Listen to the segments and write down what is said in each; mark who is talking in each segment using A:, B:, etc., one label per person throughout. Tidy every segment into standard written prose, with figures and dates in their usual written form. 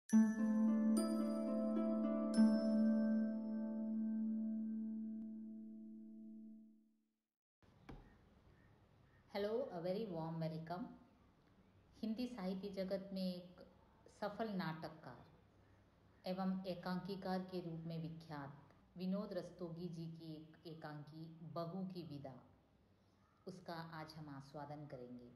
A: Hello, a very warm welcome. Hindi साहित्य जगत में एक सफल नाटककार एवं एकांकीकार के रूप में विख्यात विनोद रस्तोगी जी की एक एकांकी बहू की विदा, उसका आज हम आस्वादन करेंगे।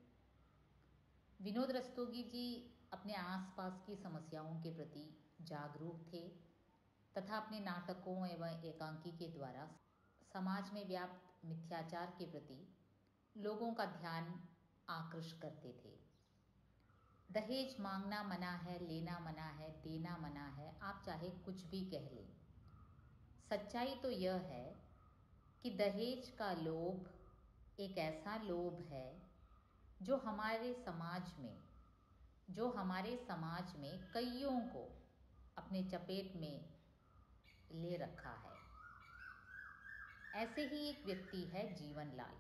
A: विनोद रस्तोगी जी अपने आसपास की समस्याओं के प्रति जागरूक थे तथा अपने नाटकों एवं एकांकी के द्वारा समाज में व्याप्त मिथ्याचार के प्रति लोगों का ध्यान आकृष्ट करते थे। दहेज मांगना मना है, लेना मना है, देना मना है, आप चाहे कुछ भी कह लें। सच्चाई तो यह है कि दहेज का लोभ एक ऐसा लोभ है जो हमारे समाज में कईयों को अपने चपेट में ले रखा है। ऐसे ही एक व्यक्ति है जीवनलाल,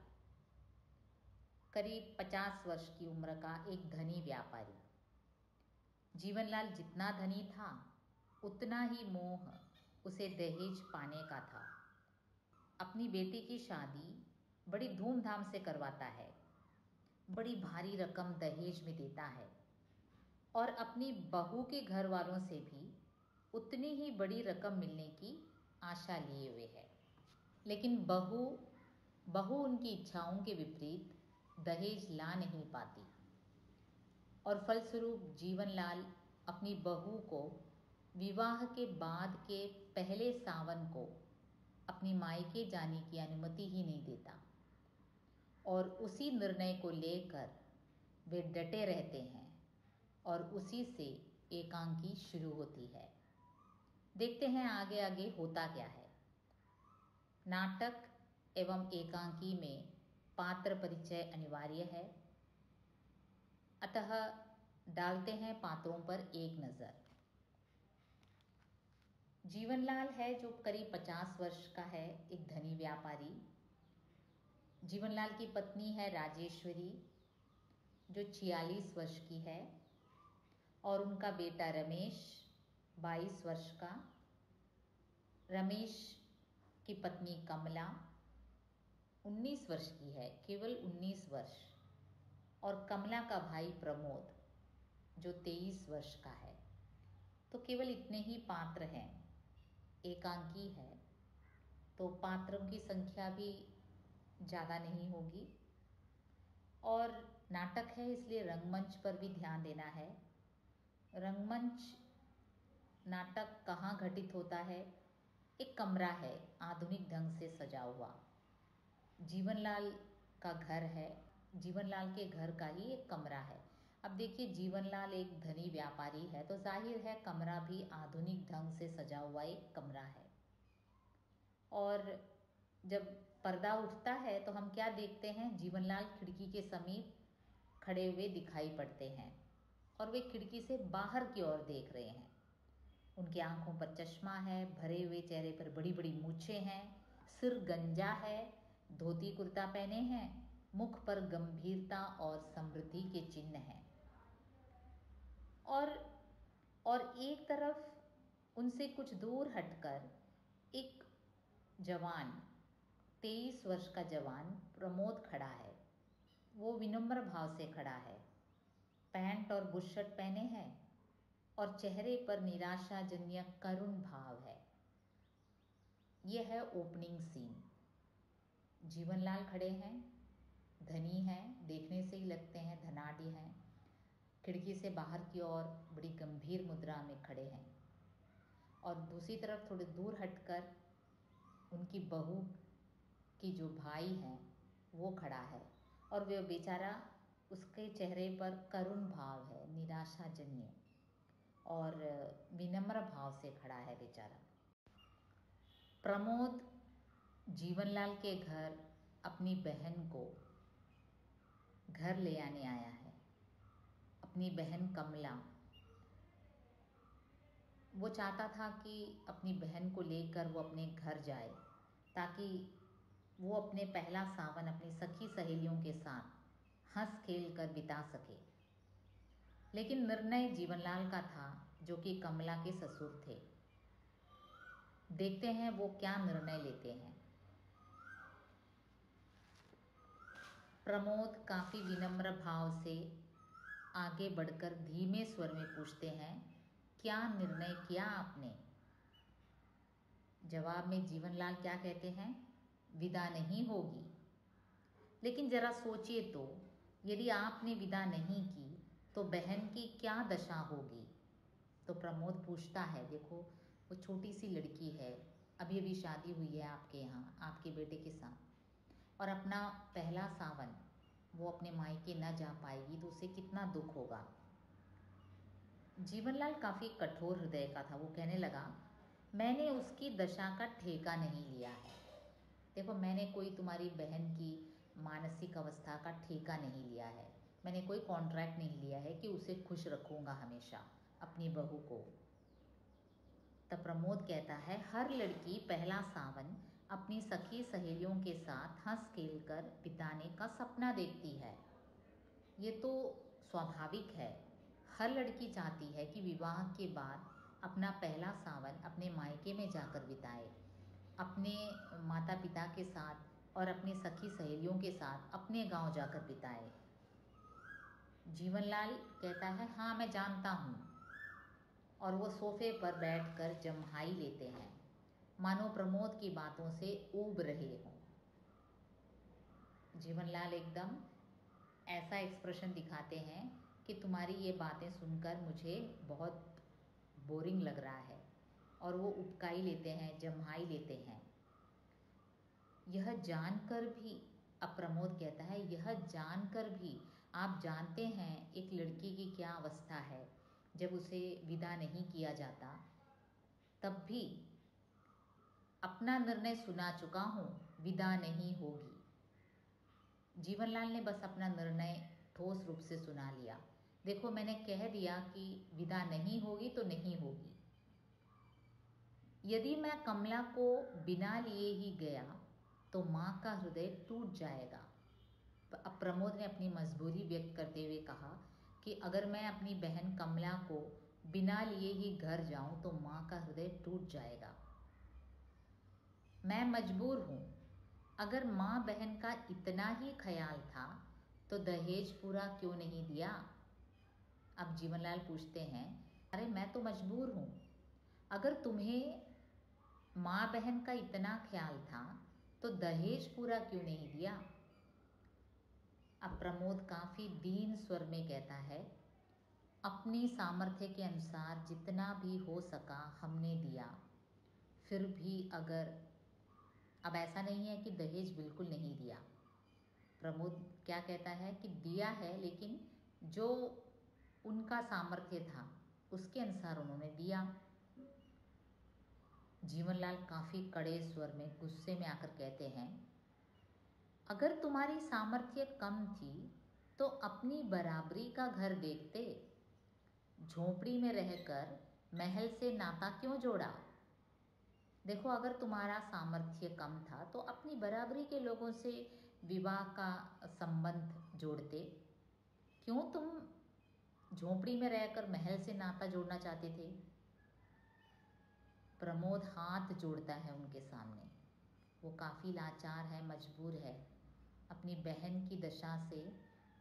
A: करीब 50 वर्ष की उम्र का एक धनी व्यापारी। जीवनलाल जितना धनी था उतना ही मोह उसे दहेज पाने का था। अपनी बेटी की शादी बड़ी धूमधाम से करवाता है, बड़ी भारी रकम दहेज में देता है और अपनी बहू के घर वालों से भी उतनी ही बड़ी रकम मिलने की आशा लिए हुए है। लेकिन बहू उनकी इच्छाओं के विपरीत दहेज ला नहीं पाती और फलस्वरूप जीवनलाल अपनी बहू को विवाह के बाद के पहले सावन को अपनी मायके जाने की अनुमति ही नहीं देता और उसी निर्णय को लेकर वे डटे रहते हैं और उसी से एकांकी शुरू होती है। देखते हैं आगे आगे होता क्या है। नाटक एवं एकांकी में पात्र परिचय अनिवार्य है, अतः डालते हैं पात्रों पर एक नज़र। जीवनलाल है जो करीब 50 वर्ष का है, एक धनी व्यापारी। जीवनलाल की पत्नी है राजेश्वरी जो 46 वर्ष की है और उनका बेटा रमेश 22 वर्ष का। रमेश की पत्नी कमला 19 वर्ष की है, केवल 19 वर्ष। और कमला का भाई प्रमोद जो 23 वर्ष का है। तो केवल इतने ही पात्र हैं। एकांकी है तो पात्रों की संख्या भी ज़्यादा नहीं होगी और नाटक है इसलिए रंगमंच पर भी ध्यान देना है। रंगमंच नाटक कहाँ घटित होता है? एक कमरा है आधुनिक ढंग से सजा हुआ, जीवनलाल का घर है, जीवनलाल के घर का ही एक कमरा है। अब देखिए, जीवनलाल एक धनी व्यापारी है तो जाहिर है कमरा भी आधुनिक ढंग से सजा हुआ एक कमरा है। और जब पर्दा उठता है तो हम क्या देखते हैं? जीवनलाल खिड़की के समीप खड़े हुए दिखाई पड़ते हैं और वे खिड़की से बाहर की ओर देख रहे हैं। उनकी आंखों पर चश्मा है, भरे हुए चेहरे पर बड़ी बड़ी मूछें हैं, सिर गंजा है, धोती कुर्ता पहने हैं, मुख पर गंभीरता और समृद्धि के चिन्ह हैं। और एक तरफ उनसे कुछ दूर हटकर एक जवान 23 वर्ष का जवान प्रमोद खड़ा है। वो विनम्र भाव से खड़ा है, पैंट और बुशर्ट पहने हैं और चेहरे पर निराशाजन्य करुण भाव है। यह है ओपनिंग सीन। जीवनलाल खड़े हैं, धनी हैं, देखने से ही लगते हैं धनाढ्य हैं, खिड़की से बाहर की ओर बड़ी गंभीर मुद्रा में खड़े हैं। और दूसरी तरफ थोड़े दूर हटकर उनकी बहू की जो भाई है वो खड़ा है और वह बेचारा, उसके चेहरे पर करुण भाव है, निराशाजन्य और विनम्र भाव से खड़ा है बेचारा। प्रमोद जीवनलाल के घर अपनी बहन को घर ले आने आया है। अपनी बहन कमला, वो चाहता था कि अपनी बहन को लेकर वो अपने घर जाए ताकि वो अपने पहला सावन अपनी सखी सहेलियों के साथ हंस खेल कर बिता सके। लेकिन निर्णय जीवनलाल का था, जो कि कमला के ससुर थे। देखते हैं वो क्या निर्णय लेते हैं। प्रमोद काफी विनम्र भाव से आगे बढ़कर धीमे स्वर में पूछते हैं, क्या निर्णय किया आपने? जवाब में जीवनलाल क्या कहते हैं, विदा नहीं होगी। लेकिन जरा सोचिए तो, यदि आपने विदा नहीं की तो बहन की क्या दशा होगी? तो प्रमोद पूछता है, देखो वो छोटी सी लड़की है, अभी अभी शादी हुई है आपके यहाँ आपके बेटे के साथ, और अपना पहला सावन वो अपने मायके न जा पाएगी तो उसे कितना दुख होगा। जीवनलाल काफ़ी कठोर हृदय का था। वो कहने लगा, मैंने उसकी दशा का ठेका नहीं लिया है। देखो, मैंने कोई तुम्हारी बहन की मानसिक अवस्था का ठेका नहीं लिया है। मैंने कोई कॉन्ट्रैक्ट नहीं लिया है कि उसे खुश रखूँगा हमेशा, अपनी बहू को। तब प्रमोद कहता है, हर लड़की पहला सावन अपनी सखी सहेलियों के साथ हंस खेल कर बिताने का सपना देखती है। ये तो स्वाभाविक है। हर लड़की चाहती है कि विवाह के बाद अपना पहला सावन अपने मायके में जाकर बिताए, अपने माता पिता के साथ और अपनी सखी सहेलियों के साथ अपने गांव जाकर बिताए। जीवनलाल कहता है, हाँ मैं जानता हूँ। और वो सोफे पर बैठकर जम्हाई लेते हैं, मानो प्रमोद की बातों से ऊब रहे हों। जीवनलाल एकदम ऐसा एक्सप्रेशन दिखाते हैं कि तुम्हारी ये बातें सुनकर मुझे बहुत बोरिंग लग रहा है, और वो उबकाई लेते हैं, जम्हाई लेते हैं। यह जानकर भी, अब प्रमोद कहता है, यह जानकर भी आप जानते हैं एक लड़की की क्या अवस्था है जब उसे विदा नहीं किया जाता, तब भी अपना निर्णय सुना चुका हूँ, विदा नहीं होगी। जीवनलाल ने बस अपना निर्णय ठोस रूप से सुना लिया। देखो, मैंने कह दिया कि विदा नहीं होगी तो नहीं होगी। यदि मैं कमला को बिना लिए ही गया तो माँ का हृदय टूट जाएगा। अब प्रमोद ने अपनी मजबूरी व्यक्त करते हुए कहा कि अगर मैं अपनी बहन कमला को बिना लिए ही घर जाऊं तो माँ का हृदय टूट जाएगा। मैं मजबूर हूँ। अगर माँ बहन का इतना ही ख्याल था तो दहेज पूरा क्यों नहीं दिया? अब जीवनलाल पूछते हैं, अरे मैं तो मजबूर हूँ। अगर तुम्हें माँ बहन का इतना ख्याल था तो दहेज पूरा क्यों नहीं दिया? अब प्रमोद काफ़ी दीन स्वर में कहता है, अपनी सामर्थ्य के अनुसार जितना भी हो सका हमने दिया। फिर भी अगर, अब ऐसा नहीं है कि दहेज बिल्कुल नहीं दिया। प्रमोद क्या कहता है कि दिया है, लेकिन जो उनका सामर्थ्य था उसके अनुसार उन्होंने दिया। जीवनलाल काफ़ी कड़े स्वर में गुस्से में आकर कहते हैं, अगर तुम्हारी सामर्थ्य कम थी तो अपनी बराबरी का घर देखते। झोपड़ी में रहकर महल से नाता क्यों जोड़ा? देखो, अगर तुम्हारा सामर्थ्य कम था तो अपनी बराबरी के लोगों से विवाह का संबंध जोड़ते। क्यों तुम झोपड़ी में रहकर महल से नाता जोड़ना चाहते थे? प्रमोद हाथ जोड़ता है उनके सामने। वो काफ़ी लाचार है, मजबूर है। अपनी बहन की दशा से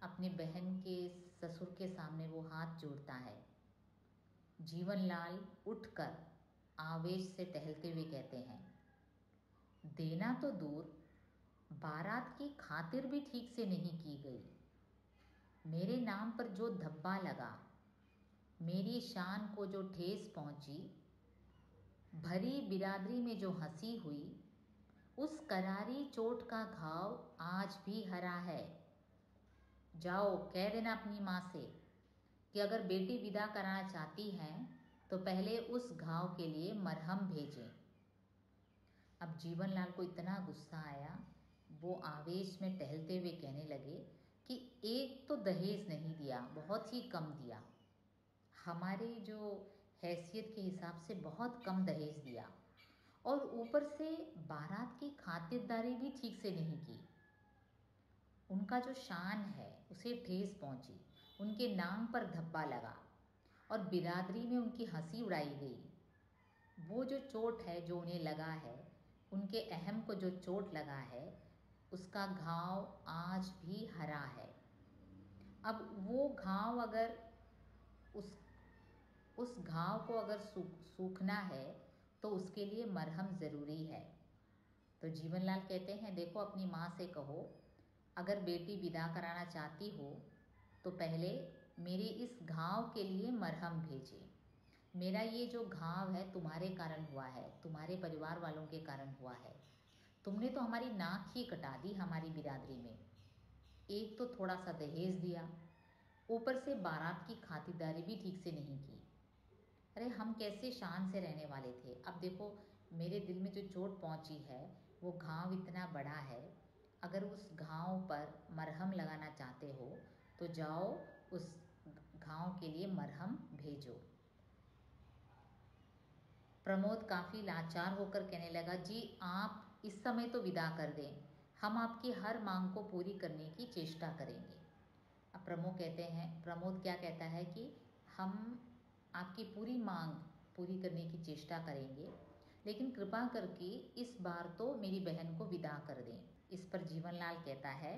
A: अपनी बहन के ससुर के सामने वो हाथ जोड़ता है। जीवनलाल उठकर आवेश से टहलते हुए कहते हैं, देना तो दूर, बारात की खातिर भी ठीक से नहीं की गई। मेरे नाम पर जो धब्बा लगा, मेरी शान को जो ठेस पहुंची, भरी बिरादरी में जो हंसी हुई, उस करारी चोट का घाव आज भी हरा है। जाओ कह देना अपनी माँ से कि अगर बेटी विदा कराना चाहती हैं तो पहले उस घाव के लिए मरहम भेजें। अब जीवनलाल को इतना गुस्सा आया, वो आवेश में टहलते हुए कहने लगे कि एक तो दहेज नहीं दिया, बहुत ही कम दिया, हमारी जो हैसियत के हिसाब से बहुत कम दहेज दिया, और ऊपर से बारात की खातिरदारी भी ठीक से नहीं की। उनका जो शान है उसे ठेस पहुंची, उनके नाम पर धब्बा लगा और बिरादरी में उनकी हंसी उड़ाई गई। वो जो चोट है जो उन्हें लगा है, उनके अहम को जो चोट लगा है, उसका घाव आज भी हरा है। अब वो घाव अगर उस घाव को अगर सूखना है तो उसके लिए मरहम ज़रूरी है। तो जीवनलाल कहते हैं, देखो अपनी माँ से कहो, अगर बेटी विदा कराना चाहती हो तो पहले मेरे इस घाव के लिए मरहम भेजे। मेरा ये जो घाव है तुम्हारे कारण हुआ है, तुम्हारे परिवार वालों के कारण हुआ है। तुमने तो हमारी नाक ही कटा दी हमारी बिरादरी में। एक तो थोड़ा सा दहेज दिया, ऊपर से बारात की खातिरदारी भी ठीक से नहीं की। अरे हम कैसे शान से रहने वाले थे। अब देखो मेरे दिल में जो चोट पहुंची है, वो घाव इतना बड़ा है। अगर उस घाव पर मरहम लगाना चाहते हो तो जाओ उस घाव के लिए मरहम भेजो। प्रमोद काफ़ी लाचार होकर कहने लगा, जी आप इस समय तो विदा कर दें, हम आपकी हर मांग को पूरी करने की चेष्टा करेंगे। अब प्रमोद क्या कहता है कि हम आपकी पूरी मांग पूरी करने की चेष्टा करेंगे, लेकिन कृपा करके इस बार तो मेरी बहन को विदा कर दें। इस पर जीवनलाल कहता है,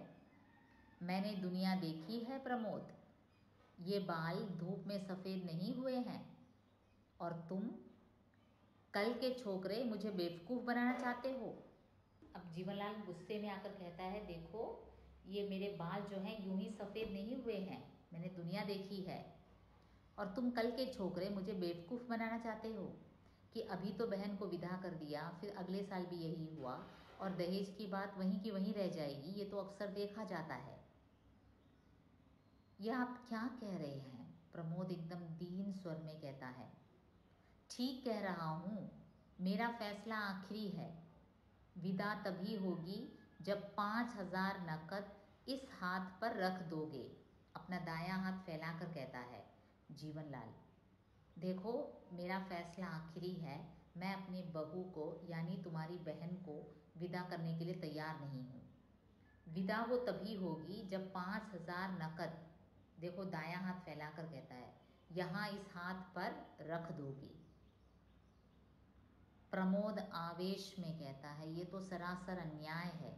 A: मैंने दुनिया देखी है प्रमोद, ये बाल धूप में सफ़ेद नहीं हुए हैं, और तुम कल के छोकरे मुझे बेवकूफ़ बनाना चाहते हो। अब जीवनलाल गुस्से में आकर कहता है, देखो ये मेरे बाल जो हैं यूं ही सफ़ेद नहीं हुए हैं, मैंने दुनिया देखी है, और तुम कल के छोकरे मुझे बेवकूफ़ बनाना चाहते हो कि अभी तो बहन को विदा कर दिया, फिर अगले साल भी यही हुआ और दहेज की बात वहीं की वहीं रह जाएगी। ये तो अक्सर देखा जाता है। यह आप क्या कह रहे हैं? प्रमोद एकदम दीन स्वर में कहता है, ठीक कह रहा हूँ, मेरा फैसला आखिरी है। विदा तभी होगी जब 5,000 नकद इस हाथ पर रख दोगे। अपना दायां हाथ फैलाकर कहता है जीवनलाल, देखो मेरा फैसला आखिरी है, मैं अपनी बहू को यानी तुम्हारी बहन को विदा करने के लिए तैयार नहीं हूँ। विदा वो तभी होगी जब 5,000 नकद, देखो दायां हाथ फैलाकर कहता है, यहाँ इस हाथ पर रख दोगी। प्रमोद आवेश में कहता है, ये तो सरासर अन्याय है।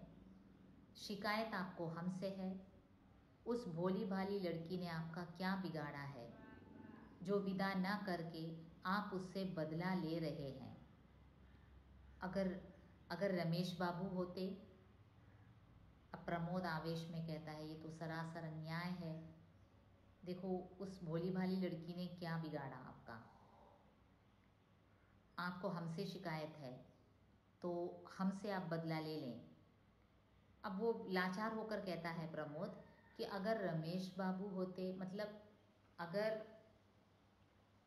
A: शिकायत आपको हमसे है। उस भोली भाली लड़की ने आपका क्या बिगाड़ा है जो विदा न करके आप उससे बदला ले रहे हैं? अगर रमेश बाबू होते। अब प्रमोद आवेश में कहता है, ये तो सरासर अन्याय है। देखो उस भोली भाली लड़की ने क्या बिगाड़ा आपका? आपको हमसे शिकायत है तो हमसे आप बदला ले लें। अब वो लाचार होकर कहता है प्रमोद कि अगर रमेश बाबू होते, मतलब अगर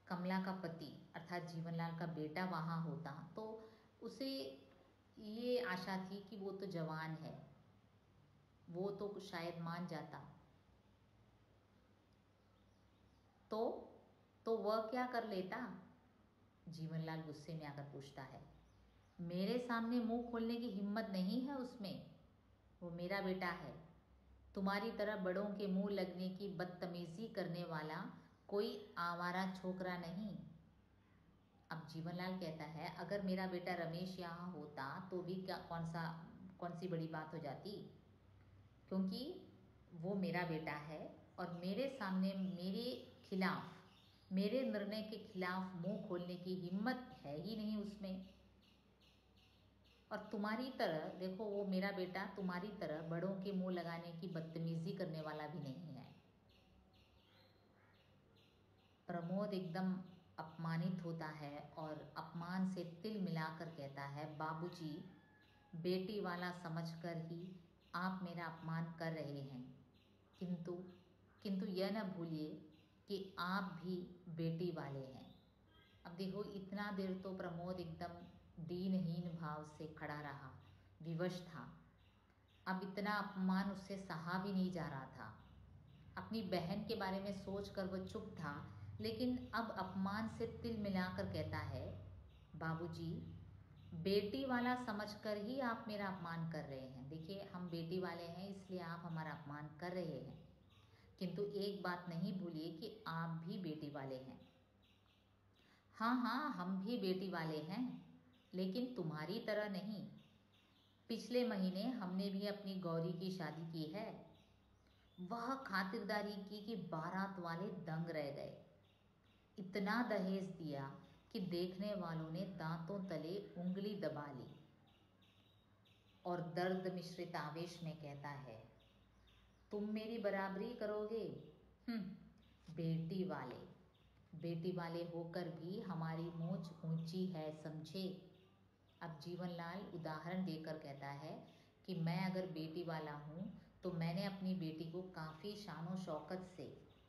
A: कमला का पति अर्थात जीवनलाल का बेटा वहाँ होता तो उसे ये आशा थी कि वो तो जवान है, वो तो शायद मान जाता। तो वह क्या कर लेता? जीवनलाल गुस्से में आकर पूछता है, मेरे सामने मुंह खोलने की हिम्मत नहीं है उसमें। वो मेरा बेटा है, तुम्हारी तरह बड़ों के मुंह लगने की बदतमीजी करने वाला कोई आवारा छोकरा नहीं। अब जीवनलाल कहता है, अगर मेरा बेटा रमेश यहाँ होता तो भी क्या कौन सी बड़ी बात हो जाती, क्योंकि वो मेरा बेटा है और मेरे सामने मेरे खिलाफ, मेरे निर्णय के खिलाफ मुंह खोलने की हिम्मत है ही नहीं उसमें। और तुम्हारी तरह, देखो वो मेरा बेटा तुम्हारी तरह बड़ों के मुंह लगाने की बदतमीजी करने वाला भी नहीं है। प्रमोद एकदम अपमानित होता है और अपमान से तिल मिलाकर कहता है, बाबूजी, बेटी वाला समझकर ही आप मेरा अपमान कर रहे हैं, किंतु यह न भूलिए कि आप भी बेटी वाले हैं। अब देखो इतना देर तो प्रमोद एकदम दीनहीन भाव से खड़ा रहा, विवश था। अब इतना अपमान उससे सहा भी नहीं जा रहा था। अपनी बहन के बारे में सोचकर वो चुप था, लेकिन अब अपमान से तिल मिलाकर कहता है, बाबूजी, बेटी वाला समझकर ही आप मेरा अपमान कर रहे हैं। देखिए हम बेटी वाले हैं इसलिए आप हमारा अपमान कर रहे हैं, किंतु एक बात नहीं भूलिए कि आप भी बेटी वाले हैं। हाँ हाँ, हम भी बेटी वाले हैं, लेकिन तुम्हारी तरह नहीं। पिछले महीने हमने भी अपनी गौरी की शादी की है। वह खातिरदारी की कि बारात वाले दंग रह गए। इतना दहेज दिया कि देखने वालों ने दांतों तले उंगली दबा ली। और दर्द मिश्रित आवेश में कहता है, तुम मेरी बराबरी करोगे? बेटी वाले होकर भी हमारी मूंछ ऊंची है, समझे? अब जीवनलाल उदाहरण देकर कहता है कि मैं अगर बेटी वाला हूँ तो मैंने अपनी बेटी को काफ़ी शानो शौकत से,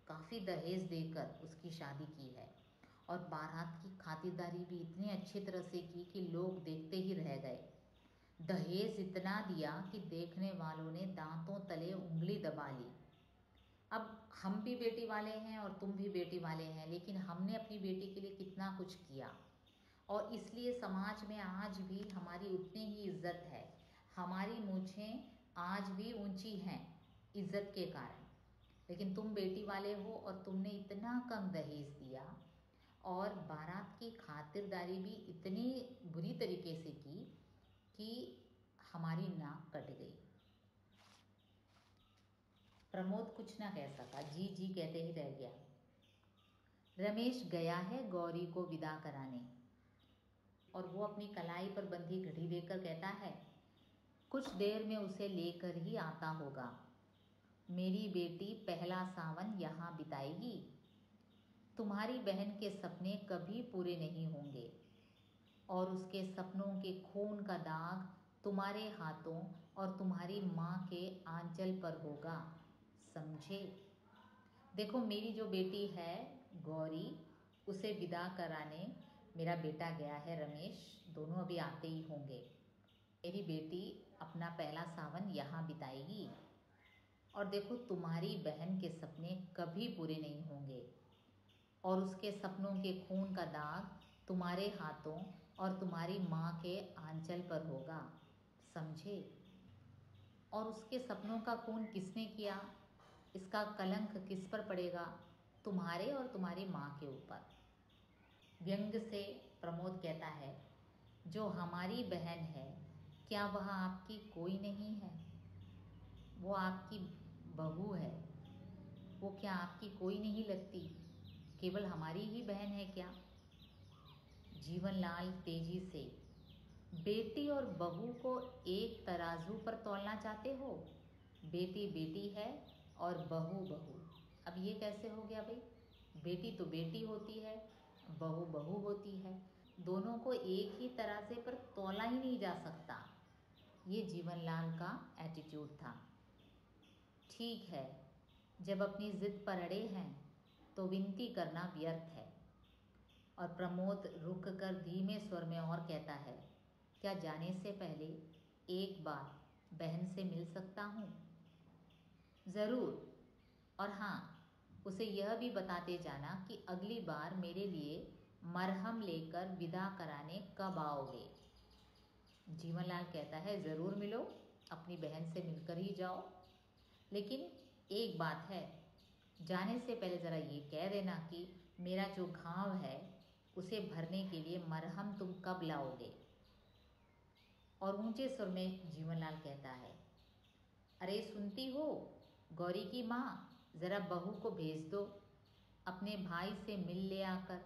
A: काफ़ी दहेज देकर उसकी शादी की है। और बारात की खातिरदारी भी इतनी अच्छी तरह से की कि लोग देखते ही रह गए। दहेज इतना दिया कि देखने वालों ने दांतों तले उंगली दबा ली। अब हम भी बेटी वाले हैं और तुम भी बेटी वाले हैं, लेकिन हमने अपनी बेटी के लिए कितना कुछ किया, और इसलिए समाज में आज भी हमारी उतनी ही इज्जत है। हमारी मूंछें आज भी ऊंची हैं इज्जत के कारण। लेकिन तुम बेटी वाले हो और तुमने इतना कम दहेज दिया और बारात की खातिरदारी भी इतनी बुरी तरीके से की कि हमारी नाक कट गई। प्रमोद कुछ ना कह सका, जी जी कहते ही रह गया। रमेश गया है गौरी को विदा कराने, और वो अपनी कलाई पर बंधी घड़ी देकर कहता है, कुछ देर में उसे लेकर ही आता होगा। मेरी बेटी पहला सावन यहाँ बिताएगी। तुम्हारी बहन के सपने कभी पूरे नहीं होंगे, और उसके सपनों के खून का दाग तुम्हारे हाथों और तुम्हारी माँ के आंचल पर होगा, समझे? देखो, मेरी जो बेटी है गौरी, उसे विदा कराने मेरा बेटा गया है रमेश, दोनों अभी आते ही होंगे। मेरी बेटी अपना पहला सावन यहाँ बिताएगी, और देखो तुम्हारी बहन के सपने कभी पूरे नहीं होंगे, और उसके सपनों के खून का दाग तुम्हारे हाथों और तुम्हारी माँ के आंचल पर होगा, समझे? और उसके सपनों का खून किसने किया, इसका कलंक किस पर पड़ेगा? तुम्हारे और तुम्हारी माँ के ऊपर। व्यंग से प्रमोद कहता है, जो हमारी बहन है क्या वह आपकी कोई नहीं है? वो आपकी बहू है, वो क्या आपकी कोई नहीं लगती? केवल हमारी ही बहन है क्या? जीवनलाल तेजी से, बेटी और बहू को एक तराजू पर तौलना चाहते हो? बेटी बेटी है और बहू बहू। अब ये कैसे हो गया भाई? बेटी तो बेटी होती है, बहू बहू होती है, दोनों को एक ही तराजे पर तौला ही नहीं जा सकता। ये जीवनलाल का एटीट्यूड था। ठीक है, जब अपनी जिद पर अड़े हैं तो विनती करना व्यर्थ है। और प्रमोद रुक कर धीमे स्वर में और कहता है, क्या जाने से पहले एक बार बहन से मिल सकता हूँ? ज़रूर। और हाँ, उसे यह भी बताते जाना कि अगली बार मेरे लिए मरहम लेकर विदा कराने कब आओगे? जीवनलाल कहता है, ज़रूर मिलो, अपनी बहन से मिलकर ही जाओ। लेकिन एक बात है, जाने से पहले ज़रा ये कह देना कि मेरा जो घाव है उसे भरने के लिए मरहम तुम कब लाओगे? और ऊंचे सुर में जीवनलाल कहता है, अरे सुनती हो गौरी की माँ, ज़रा बहू को भेज दो अपने भाई से मिल ले आकर।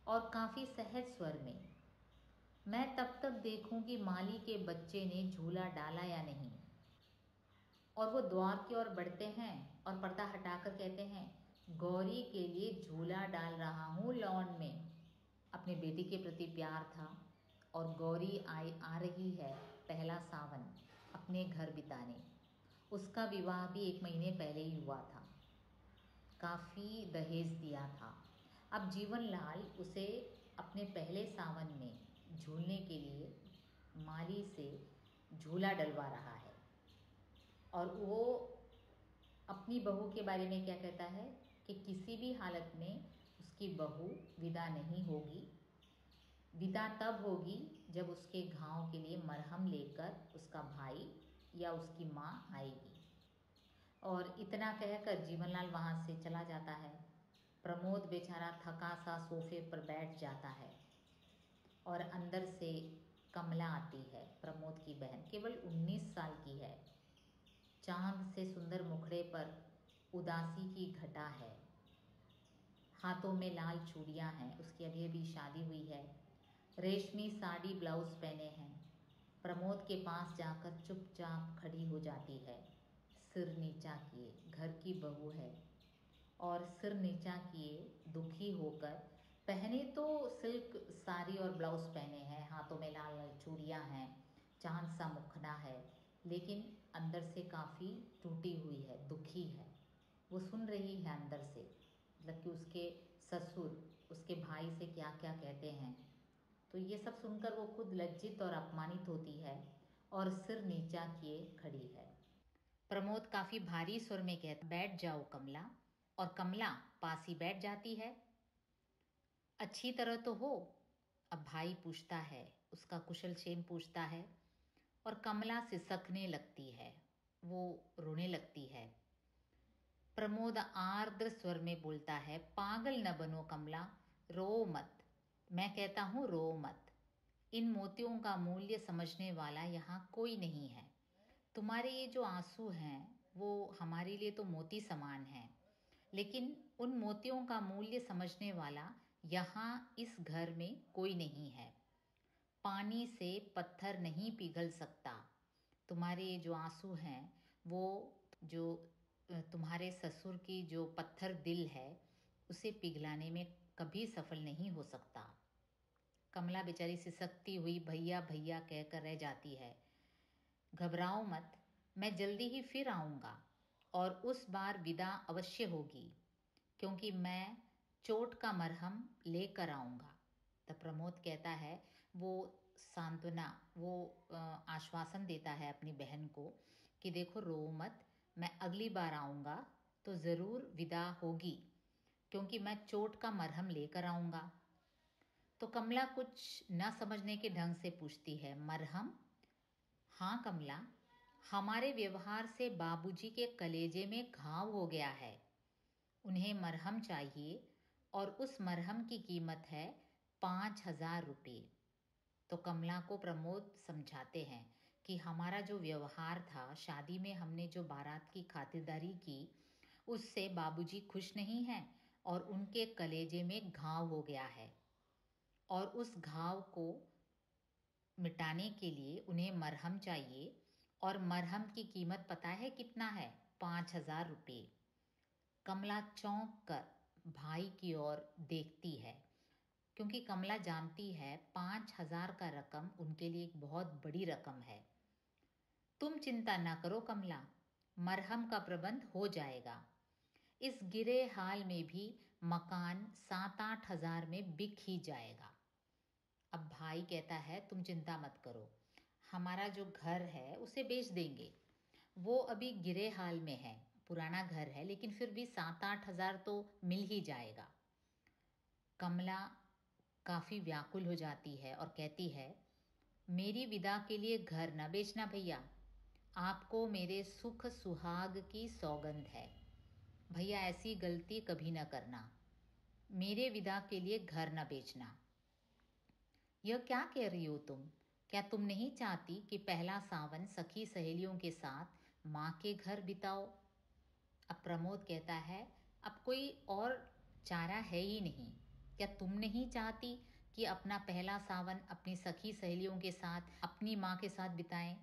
A: और काफ़ी सहज स्वर में, मैं तब तक देखूं कि माली के बच्चे ने झूला डाला या नहीं। और वो द्वार की ओर बढ़ते हैं और पर्दा हटाकर कहते हैं, गौरी के लिए झूला डाल रहा हूँ लॉन में। अपने बेटी के प्रति प्यार था, और गौरी आ रही है पहला सावन अपने घर बिताने। उसका विवाह भी 1 महीने पहले ही हुआ था, काफ़ी दहेज दिया था। अब जीवनलाल उसे अपने पहले सावन में झूलने के लिए माली से झूला डलवा रहा है। और वो अपनी बहू के बारे में क्या कहता है कि किसी भी हालत में उसकी बहू विदा नहीं होगी। विदा तब होगी जब उसके घाव के लिए मरहम लेकर उसका भाई या उसकी माँ आएगी। और इतना कहकर जीवनलाल वहाँ से चला जाता है। प्रमोद बेचारा थका सा सोफे पर बैठ जाता है और अंदर से कमला आती है, प्रमोद की बहन, केवल 19 साल की है। चांद से सुंदर मुखड़े पर उदासी की घटा है, हाथों में लाल चूड़ियां हैं, उसकी अभी अभी शादी हुई है, रेशमी साड़ी ब्लाउज पहने हैं। प्रमोद के पास जाकर चुपचाप खड़ी हो जाती है, सिर नीचा किए। घर की बहू है और सिर नीचा किए दुखी होकर, पहने तो सिल्क साड़ी और ब्लाउज पहने हैं, हाथों में लाल लाल चूड़ियाँ हैं, चांद सा मुखड़ा है, लेकिन अंदर से काफ़ी टूटी हुई है, दुखी है। वो सुन रही है अंदर से, मतलब कि उसके ससुर उसके भाई से क्या क्या कहते हैं। तो ये सब सुनकर वो खुद लज्जित और अपमानित होती है और सिर नीचा किए खड़ी है। प्रमोद काफ़ी भारी स्वर में कहता, बैठ जाओ कमला, और कमला पास ही बैठ जाती है। अच्छी तरह तो हो? अब भाई पूछता है, उसका कुशल क्षेम पूछता है, और कमला सिसकने लगती है, वो रोने लगती है। प्रमोद आर्द्र स्वर में बोलता है, पागल न बनो कमला, रो मत, मैं कहता हूँ रो मत। इन मोतियों का मूल्य समझने वाला यहाँ कोई नहीं है। तुम्हारे ये जो आंसू हैं वो हमारे लिए तो मोती समान हैं, लेकिन उन मोतियों का मूल्य समझने वाला यहाँ इस घर में कोई नहीं है। पानी से पत्थर नहीं पिघल सकता। तुम्हारे ये जो आंसू हैं वो जो तुम्हारे ससुर की जो पत्थर दिल है उसे पिघलाने में कभी सफल नहीं हो सकता। कमला बेचारी सिसकती हुई भैया भैया कहकर रह जाती है। घबराओ मत, मैं जल्दी ही फिर आऊँगा और उस बार विदा अवश्य होगी, क्योंकि मैं चोट का मरहम लेकर आऊँगा। तब प्रमोद कहता है, वो सांत्वना, वो आश्वासन देता है अपनी बहन को कि देखो रो मत, मैं अगली बार आऊँगा तो ज़रूर विदा होगी, क्योंकि मैं चोट का मरहम लेकर आऊँगा। तो कमला कुछ न समझने के ढंग से पूछती है, मरहम? हाँ कमला, हमारे व्यवहार से बाबूजी के कलेजे में घाव हो गया है, उन्हें मरहम चाहिए और उस मरहम की कीमत है 5,000 रुपये। तो कमला को प्रमोद समझाते हैं कि हमारा जो व्यवहार था, शादी में हमने जो बारात की खातिरदारी की, उससे बाबूजी खुश नहीं हैं और उनके कलेजे में घाव हो गया है, और उस घाव को मिटाने के लिए उन्हें मरहम चाहिए, और मरहम की कीमत पता है कितना है? 5,000 रुपये। कमला चौंक कर भाई की ओर देखती है, क्योंकि कमला जानती है 5,000 का रकम उनके लिए एक बहुत बड़ी रकम है। तुम चिंता ना करो कमला, मरहम का प्रबंध हो जाएगा। इस गिरे हाल में भी मकान 7-8 हज़ार में बिक ही जाएगा। अब भाई कहता है, तुम चिंता मत करो, हमारा जो घर है उसे बेच देंगे, वो अभी गिरे हाल में है, पुराना घर है, लेकिन फिर भी 7-8 हज़ार तो मिल ही जाएगा। कमला काफ़ी व्याकुल हो जाती है और कहती है, मेरी विदा के लिए घर न बेचना भैया, आपको मेरे सुख सुहाग की सौगंध है, भैया ऐसी गलती कभी न करना, मेरे विदा के लिए घर न बेचना। यह क्या कह रही हो तुम? क्या तुम नहीं चाहती कि पहला सावन सखी सहेलियों के साथ माँ के घर बिताओ? अब प्रमोद कहता है, अब कोई और चारा है ही नहीं। क्या तुम नहीं चाहती कि अपना पहला सावन अपनी सखी सहेलियों के साथ, अपनी माँ के साथ बिताएं?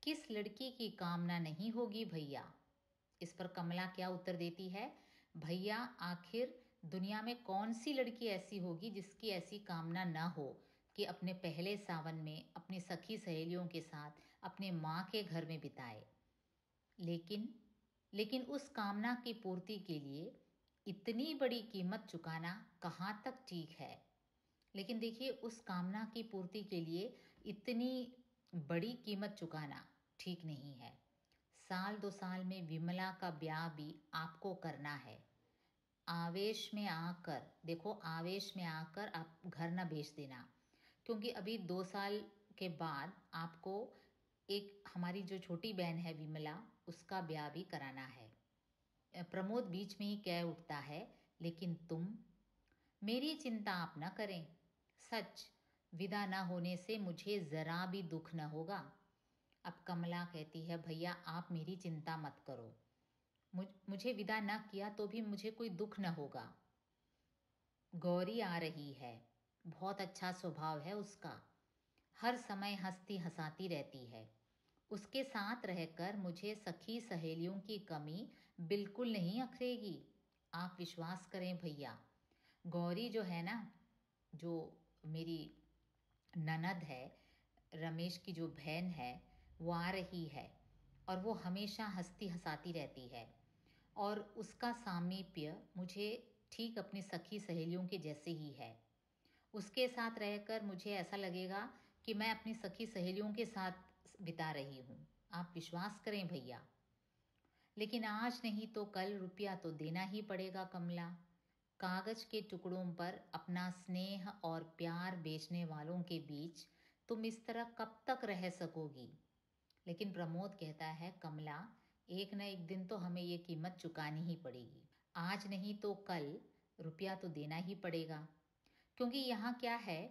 A: किस लड़की की कामना नहीं होगी भैया? इस पर कमला क्या उत्तर देती है, भैया आखिर दुनिया में कौन सी लड़की ऐसी होगी जिसकी ऐसी कामना ना हो कि अपने पहले सावन में अपनी सखी सहेलियों के साथ अपने माँ के घर में बिताए। लेकिन लेकिन उस कामना की पूर्ति के लिए इतनी बड़ी कीमत चुकाना कहाँ तक ठीक है? लेकिन देखिए, उस कामना की पूर्ति के लिए इतनी बड़ी कीमत चुकाना ठीक नहीं है। साल 2 साल में विमला का ब्याह भी आपको करना है। आवेश में आकर, देखो आवेश में आकर आप घर ना बेच देना, क्योंकि अभी 2 साल के बाद आपको एक, हमारी जो छोटी बहन है विमला, उसका ब्याह भी कराना है। प्रमोद बीच में ही कह उठता है, लेकिन तुम? मेरी चिंता आप न करें। सच, विदा न होने से मुझे ज़रा भी दुख न होगा। अब कमला कहती है, भैया आप मेरी चिंता मत करो। मुझे विदा न किया तो भी मुझे कोई दुख न होगा। गौरी आ रही है, बहुत अच्छा स्वभाव है उसका, हर समय हंसती हंसाती रहती है। उसके साथ रहकर मुझे सखी सहेलियों की कमी बिल्कुल नहीं अखरेगी। आप विश्वास करें भैया। गौरी जो है ना, जो मेरी ननद है, रमेश की जो बहन है, वो आ रही है और वो हमेशा हंसती हंसाती रहती है और उसका सामीप्य मुझे ठीक अपनी सखी सहेलियों के जैसे ही है। उसके साथ रहकर मुझे ऐसा लगेगा कि मैं अपनी सखी सहेलियों के साथ बिता रही हूँ। आप विश्वास करें भैया। लेकिन आज नहीं तो कल रुपया तो देना ही पड़ेगा कमला। कागज के टुकड़ों पर अपना स्नेह और प्यार बेचने वालों के बीच तुम इस तरह कब तक रह सकोगी? लेकिन प्रमोद कहता है, कमला, एक न एक दिन तो हमें ये कीमत चुकानी ही पड़ेगी। आज नहीं तो कल रुपया तो देना ही पड़ेगा। क्योंकि यहाँ क्या है,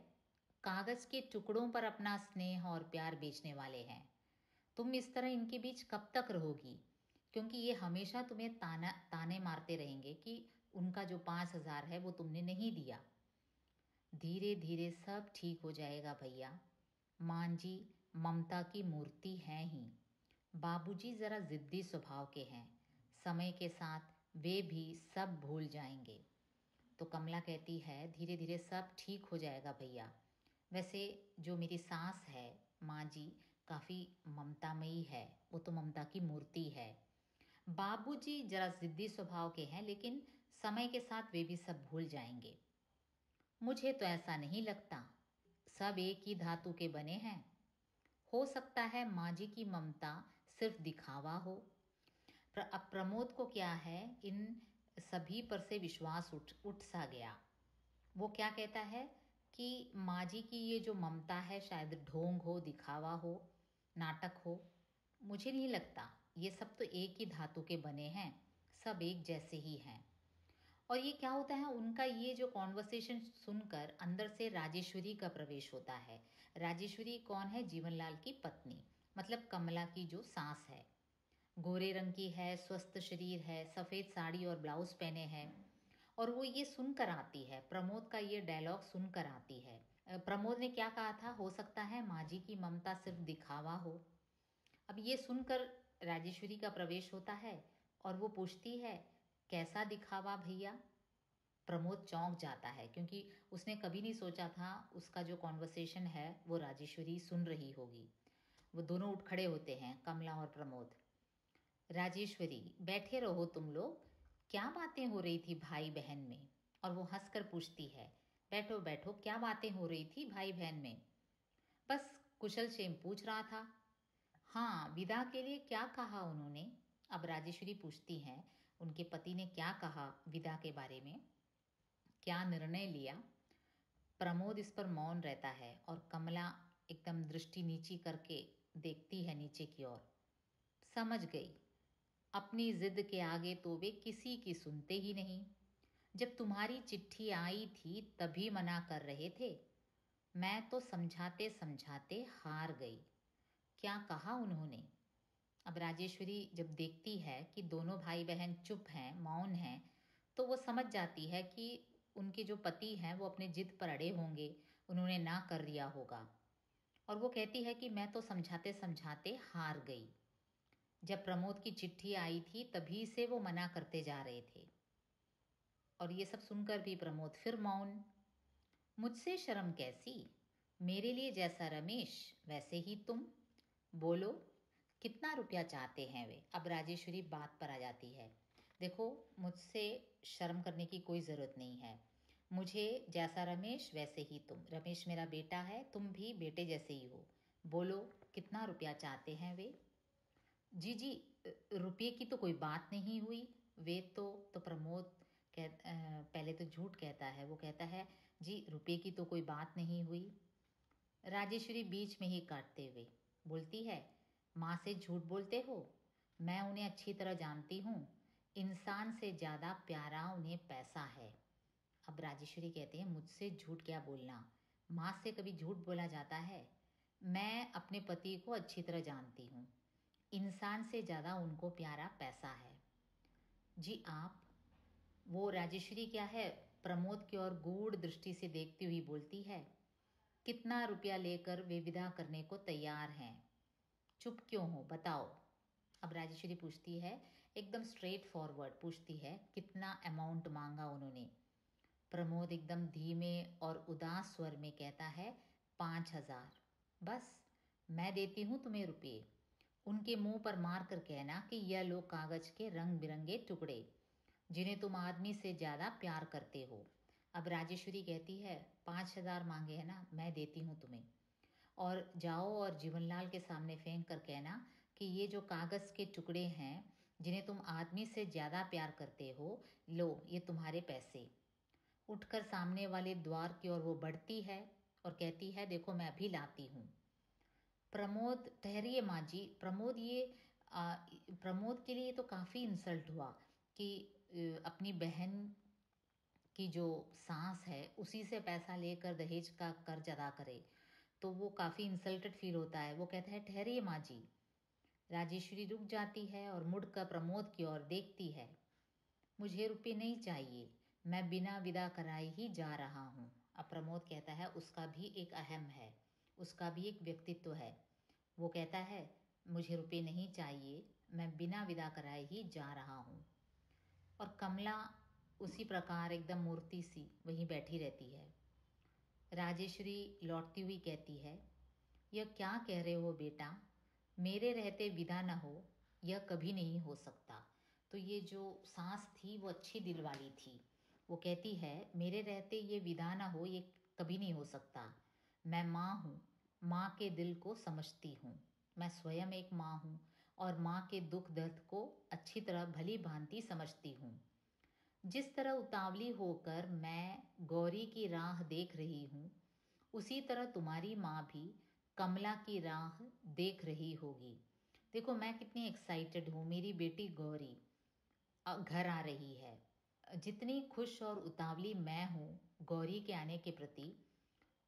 A: कागज के टुकड़ों पर अपना स्नेह और प्यार बेचने वाले हैं। तुम इस तरह इनके बीच कब तक रहोगी? क्योंकि ये हमेशा तुम्हें ताने मारते रहेंगे कि उनका जो 5,000 है वो तुमने नहीं दिया। धीरे धीरे सब ठीक हो जाएगा भैया। मान जी ममता की मूर्ति हैं ही। बाबूजी जरा जिद्दी स्वभाव के हैं। समय के साथ वे भी सब भूल जाएंगे। तो कमला कहती है, धीरे धीरे सब ठीक हो जाएगा भैया। वैसे जो मेरी सास है, माँ जी, काफ़ी ममतामयी है, वो तो ममता की मूर्ति है। बाबूजी जरा जिद्दी स्वभाव के हैं, लेकिन समय के साथ वे भी सब भूल जाएंगे। मुझे तो ऐसा नहीं लगता। सब एक ही धातु के बने हैं। हो सकता है माँ जी की ममता सिर्फ दिखावा हो। अब प्रमोद को क्या है, इन सभी पर से विश्वास उठ सा गया। वो क्या कहता है कि माँ जी की ये जो ममता है शायद ढोंग हो, दिखावा हो, नाटक हो। मुझे नहीं लगता। ये सब तो एक ही धातु के बने हैं, सब एक जैसे ही हैं। और ये क्या होता है, उनका ये जो कॉन्वर्सेशन सुनकर अंदर से राजेश्वरी का प्रवेश होता है। राजेश्वरी कौन है? जीवनलाल की पत्नी, मतलब कमला की जो सास है। गोरे रंग की है, स्वस्थ शरीर है, सफ़ेद साड़ी और ब्लाउज पहने हैं। और वो ये सुनकर आती है, प्रमोद का ये डायलॉग सुनकर आती है। प्रमोद ने क्या कहा था, हो सकता है माँ जी की ममता सिर्फ दिखावा हो। अब ये सुनकर राजेश्वरी का प्रवेश होता है और वो पूछती है, कैसा दिखावा भैया? प्रमोद चौंक जाता है क्योंकि उसने कभी नहीं सोचा था उसका जो कॉन्वर्सेशन है वो राजेश्वरी सुन रही होगी। वो दोनों उठ खड़े होते हैं, कमला और प्रमोद। राजेश्वरी, बैठे रहो तुम लोग। क्या बातें हो रही थी भाई बहन में? और वो हंसकर पूछती है, बैठो बैठो, क्या बातें हो रही थी भाई बहन में? बस कुशल क्षेम पूछ रहा था। हाँ, विदा के लिए क्या कहा उन्होंने? अब राजेश्वरी पूछती हैं, उनके पति ने क्या कहा विदा के बारे में, क्या निर्णय लिया? प्रमोद इस पर मौन रहता है और कमला एकदम दृष्टि नीची करके देखती है नीचे की ओर। समझ गई, अपनी जिद के आगे तो वे किसी की सुनते ही नहीं। जब तुम्हारी चिट्ठी आई थी तभी मना कर रहे थे। मैं तो समझाते समझाते हार गई। क्या कहा उन्होंने? अब राजेश्वरी जब देखती है कि दोनों भाई बहन चुप हैं, मौन हैं, तो वो समझ जाती है कि उनके जो पति हैं वो अपने जिद पर अड़े होंगे, उन्होंने ना कर दिया होगा। और वो कहती है कि मैं तो समझाते समझाते हार गई। जब प्रमोद की चिट्ठी आई थी तभी से वो मना करते जा रहे थे। और ये सब सुनकर भी प्रमोद फिर मौन। मुझसे शर्म कैसी? मेरे लिए जैसा रमेश वैसे ही तुम। बोलो, कितना रुपया चाहते हैं वे? अब राजेश्वरी बात पर आ जाती है। देखो, मुझसे शर्म करने की कोई ज़रूरत नहीं है। मुझे जैसा रमेश वैसे ही तुम। रमेश मेरा बेटा है, तुम भी बेटे जैसे ही हो। बोलो, कितना रुपया चाहते हैं वे? जी जी, रुपये की तो कोई बात नहीं हुई। वे तो प्रमोद पहले तो झूठ कहता है। वो कहता है, जी रुपये की तो कोई बात नहीं हुई। राजेश्वरी बीच में ही काटते हुए बोलती है, माँ से झूठ बोलते हो? मैं उन्हें अच्छी तरह जानती हूँ। इंसान से ज़्यादा प्यारा उन्हें पैसा है। अब राजेश्वरी कहते हैं, मुझसे झूठ क्या बोलना, माँ से कभी झूठ बोला जाता है? मैं अपने पति को अच्छी तरह जानती हूँ। इंसान से ज़्यादा उनको प्यारा पैसा है। जी आप? वो राजेश्वरी क्या है, प्रमोद की ओर गूढ़ दृष्टि से देखती हुई बोलती है, कितना रुपया लेकर वे विदा करने को तैयार हैं? चुप क्यों हो, बताओ। अब राजेश्वरी पूछती है, एकदम स्ट्रेट फॉरवर्ड पूछती है, कितना अमाउंट मांगा उन्होंने? प्रमोद एकदम धीमे और उदास स्वर में कहता है, 5,000। बस? मैं देती हूँ तुम्हें रुपये। उनके मुंह पर मार कर कहना कि यह लो कागज के रंग बिरंगे टुकड़े, जिन्हें तुम आदमी से ज़्यादा प्यार करते हो। अब राजेश्वरी कहती है, 5,000 मांगे है ना, मैं देती हूँ तुम्हें। और जाओ और जीवनलाल के सामने फेंक कर कहना कि ये जो कागज़ के टुकड़े हैं, जिन्हें तुम आदमी से ज़्यादा प्यार करते हो, लो ये तुम्हारे पैसे। उठकर सामने वाले द्वार की ओर वो बढ़ती है और कहती है, देखो मैं अभी लाती हूँ। प्रमोद, ठहरिए माँ जी। प्रमोद के लिए तो काफ़ी इंसल्ट हुआ कि अपनी बहन की जो सास है उसी से पैसा लेकर दहेज का कर्ज अदा करे, तो वो काफ़ी इंसल्टेड फील होता है। वो कहता है, ठहरिए माँ जी। राजेश्वरी रुक जाती है और मुड़कर प्रमोद की ओर देखती है। मुझे रुपये नहीं चाहिए, मैं बिना विदा कराए ही जा रहा हूँ। अब प्रमोद कहता है, उसका भी एक अहम है, उसका भी एक व्यक्तित्व है। वो कहता है, मुझे रुपये नहीं चाहिए, मैं बिना विदा कराए ही जा रहा हूँ। और कमला उसी प्रकार एकदम मूर्ति सी वहीं बैठी रहती है। राजेश्वरी लौटती हुई कहती है, यह क्या कह रहे हो बेटा, मेरे रहते विदा न हो, यह कभी नहीं हो सकता। तो ये जो सास थी वो अच्छी दिल वाली थी। वो कहती है, मेरे रहते ये विदा न हो, ये कभी नहीं हो सकता। मैं माँ हूँ, माँ के दिल को समझती हूँ। मैं स्वयं एक माँ हूँ और माँ के दुख दर्द को अच्छी तरह भली भांति समझती हूँ। जिस तरह उतावली होकर मैं गौरी की राह देख रही हूँ, उसी तरह तुम्हारी माँ भी कमला की राह देख रही होगी। देखो मैं कितनी एक्साइटेड हूँ, मेरी बेटी गौरी घर आ रही है। जितनी खुश और उतावली मैं हूँ गौरी के आने के प्रति,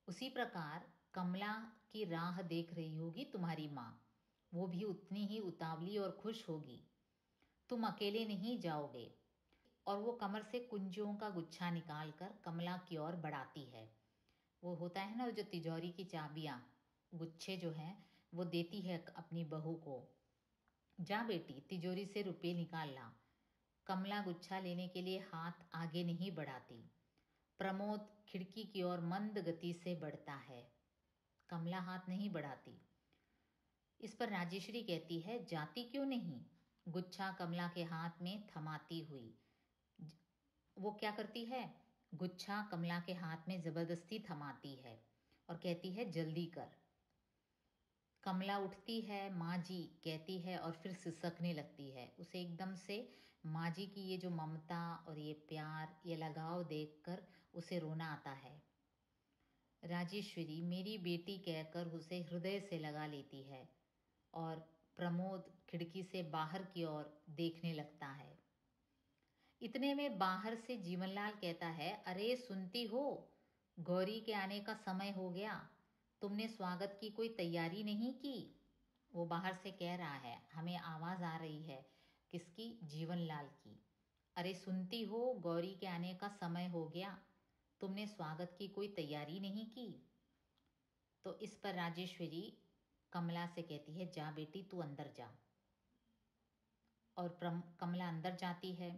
A: उसी प्रकार कमला की राह देख रही होगी तुम्हारी माँ। वो भी उतनी ही उतावली और खुश होगी। तुम अकेले नहीं जाओगे। और वो कमर से कुंजियों का गुच्छा निकालकर कमला की ओर बढ़ाती है। वो होता है ना जो तिजोरी की चाबियाँ, गुच्छे जो हैं वो देती है अपनी बहू को। जा बेटी, तिजोरी से रुपये निकाल ला। कमला गुच्छा लेने के लिए हाथ आगे नहीं बढ़ाती। प्रमोद खिड़की की ओर मंद गति से बढ़ता है। कमला हाथ नहीं बढ़ाती। इस पर राजेश्वरी कहती है, जाती क्यों नहीं? गुच्छा कमला के हाथ में थमाती हुई वो क्या करती है, गुच्छा कमला के हाथ में ज़बरदस्ती थमाती है और कहती है, जल्दी कर। कमला उठती है, माँ जी कहती है और फिर सिसकने लगती है। उसे एकदम से माँ जी की ये जो ममता और ये प्यार, ये लगाव देखकर उसे रोना आता है। राजेश्वरी मेरी बेटी कहकर उसे हृदय से लगा लेती है और प्रमोद खिड़की से बाहर की ओर देखने लगता है। इतने में बाहर से जीवनलाल कहता है, अरे सुनती हो, गौरी के आने का समय हो गया, तुमने स्वागत की कोई तैयारी नहीं की। वो बाहर से कह रहा है, हमें आवाज़ आ रही है। किसकी? जीवनलाल की। अरे सुनती हो, गौरी के आने का समय हो गया, तुमने स्वागत की कोई तैयारी नहीं की। तो इस पर राजेश्वरी कमला से कहती है, जा बेटी तू अंदर जा। और कमला अंदर जाती है।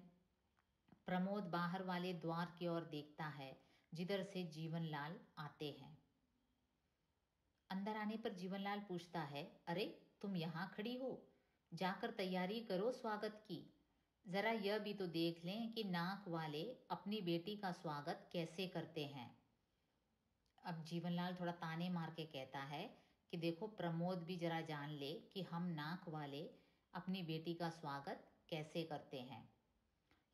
A: प्रमोद बाहर वाले द्वार की ओर देखता है जिधर से जीवनलाल आते हैं। अंदर आने पर जीवनलाल पूछता है, अरे तुम यहाँ खड़ी हो, जाकर तैयारी करो स्वागत की। ज़रा यह भी तो देख लें कि नाक वाले अपनी बेटी का स्वागत कैसे करते हैं। अब जीवनलाल थोड़ा ताने मार के कहता है कि देखो प्रमोद भी ज़रा जान ले कि हम नाक वाले अपनी बेटी का स्वागत कैसे करते हैं।